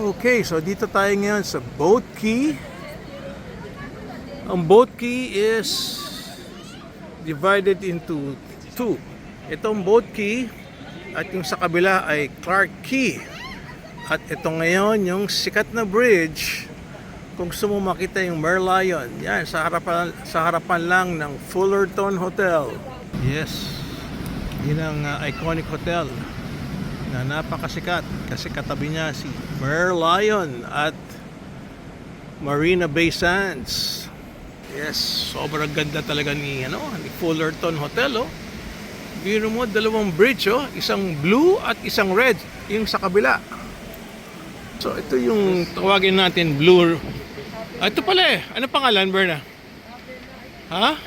Okay, so dito tayo ngayon sa Boat Quay. Ang Boat Quay is divided into two. Itong Boat Quay at yung sa kabila ay Clark Quay. At ito ngayon yung sikat na bridge. Kung gusto mo makita yung Merlion, yan sa harapan lang ng Fullerton Hotel. Yes, yun ang iconic hotel na napakasikat kasi katabi niya si Merlion at Marina Bay Sands. Yes, sobrang ganda talaga ni Fullerton Hotel, oh. Biro mo, dalawang bridge, oh, isang blue at isang red, yung sa kabila. So ito yung tawagin natin blue. Ito pala eh. Ano pangalan, Berna? Ha?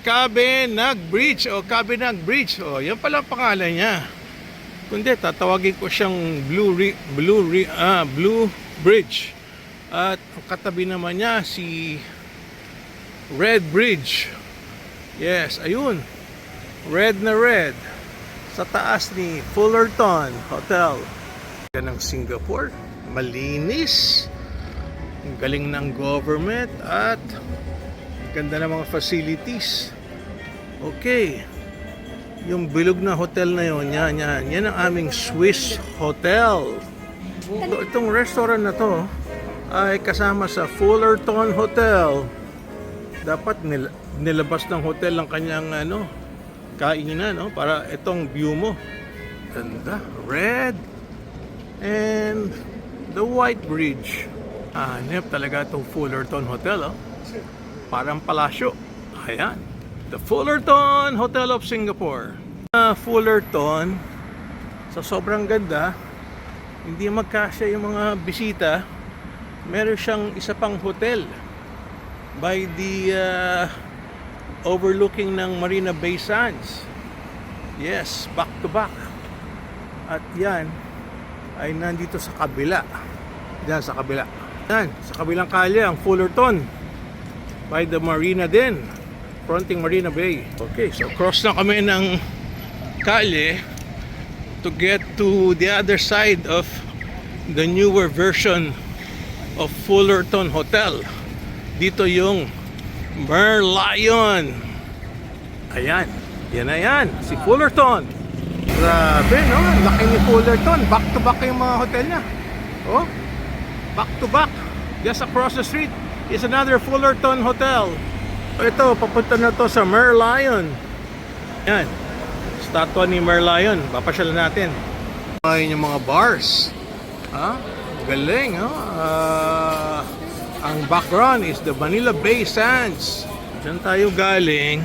Cabenag Bridge o Cabenag Bridge. Oh, yan pala ang pangalan niya. Kundi tatawagin ko siyang Blue Bridge. At ang katabi naman niya si Red Bridge. Yes, ayun. Red na red. Sa taas ni Fullerton Hotel. Yan ang Singapore. Malinis. Ang galing ng government at ganda ng mga facilities. Okay. Yung bilog na hotel na yun, yan ang aming Swiss Hotel. So, itong restaurant na to ay kasama sa Fullerton Hotel. Dapat nilabas ng hotel ang kanyang kainan, para itong view mo. Ganda, red and the white bridge. Hanep talaga itong Fullerton Hotel, parang palasyo. Ayan, the Fullerton Hotel of Singapore. Fullerton, sa sobrang ganda, hindi magkasya yung mga bisita. Meron siyang isa pang hotel by the overlooking ng Marina Bay Sands. Yes, back to back. At yan ay nandito sa kabila. Yan sa kabila. Yan, sa kabilang kalye ang Fullerton by the Marina din, fronting Marina Bay. Okay, so cross na kami ng kalye to get to the other side of the newer version of Fullerton Hotel. Dito yung Merlion. Ayan, yan na yan, si Fullerton. Grabe, no? Laki ni Fullerton. Back to back yung mga hotel niya. Oh, back to back. Just across the street is another Fullerton Hotel. Ito, papunta na to sa Merlion. Yan, statwa ni Merlion. Papasyalan natin. Ayun yung mga bars. Galing, ang background is the Manila Bay Sands. Diyan tayo galing.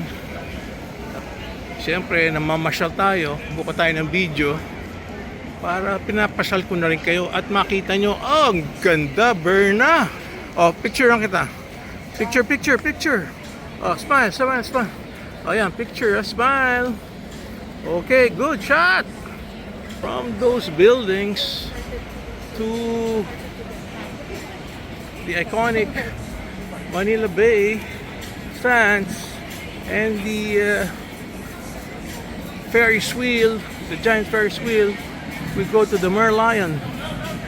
Siyempre, namamasyal tayo. Buka tayo ng video para pinapasyal ko na rin kayo at makita nyo, ang ganda, Berna. Picture lang kita. Picture. Smile. Ayan, picture, smile. Okay, good shot. From those buildings to the iconic Manila Bay Sands and the Ferris wheel, the giant Ferris wheel, we go to the Merlion.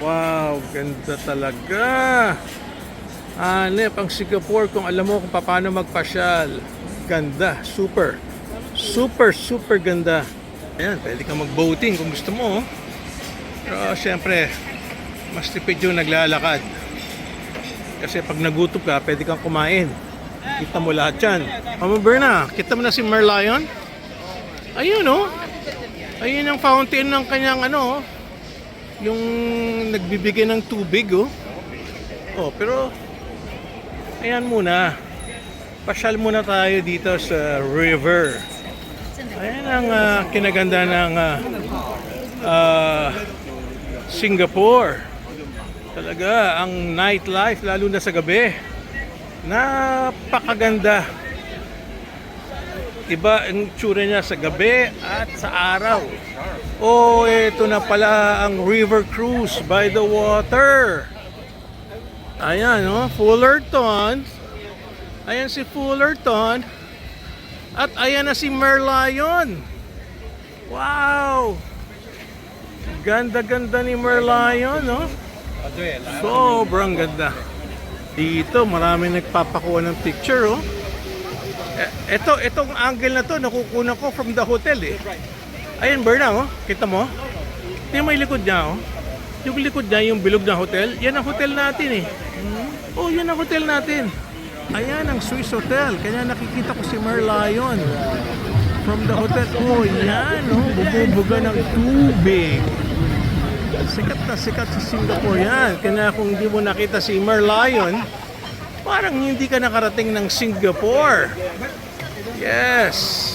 Wow, ganda talaga. Hanep ang Singapore kung alam mo kung paano magpasyal. Ganda, super ganda. Ayan, pwede kang mag-boating kung gusto mo. Pero syempre, mas tipid yung naglalakad. Kasi pag nagutom ka, pwede kang kumain. Kita mo lahat yan. Berna, kita mo na si Merlion? Ayun, ayun ang fountain ng kanyang yung nagbibigay ng tubig, pero ayan muna. Pasyal muna tayo dito sa river. Ayan ang kinaganda ng Singapore. Talaga, ang nightlife, lalo na sa gabi, napakaganda. Iba ang tsura niya sa gabi at sa araw. Ito na pala ang river cruise by the water. Ayan, Fullerton. Ayan si Fullerton. At ayan na si Merlion. Wow! Ganda-ganda ni Merlion, no? Sobrang ganda. Dito, marami nagpapakuha ng picture, oh. Itong angle na to, nakukuha ko from the hotel, eh. Ayan, Berna, oh. Kita mo? Tingnan mo yung likod niya, oh. Yung likod niya, yung bilog na hotel, yan ang hotel natin, eh. Oh, yan ang hotel natin. Ayan ang Swiss Hotel. Kaya nakikita ko si Merlion from the hotel. Oh, yan, oh. Bububuga ng tubig. Sikat na sikat sa Singapore yan. Kaya kung hindi mo nakita si Merlion, parang hindi ka nakarating ng Singapore. Yes.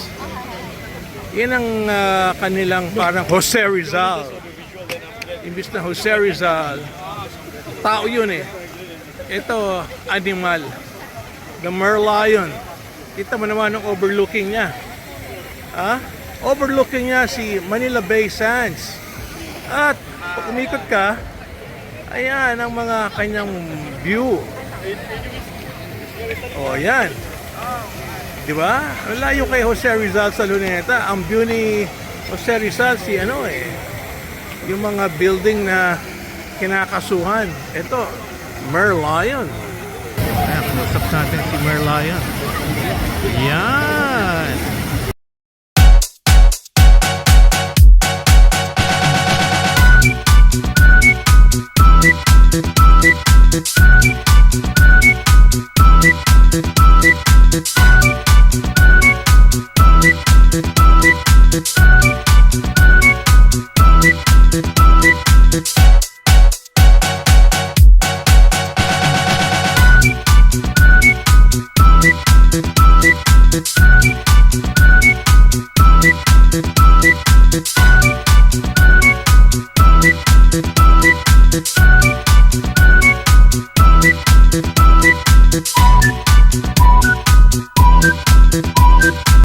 Yan ang kanilang parang Jose Rizal. Imbis na Jose Rizal, tao yun eh. Ito, animal. The Merlion. Kita mo naman ang overlooking niya. Overlooking niya si Manila Bay Sands. At pag umikot ka, ayan ang mga kanyang view. O, ayan. Diba? Ang layo kay Jose Rizal sa Luneta. Ang view ni Jose Rizal si yung mga building na kinakasuhan. Ito, Merlion. Ayan, kamusap natin si Merlion. Yan.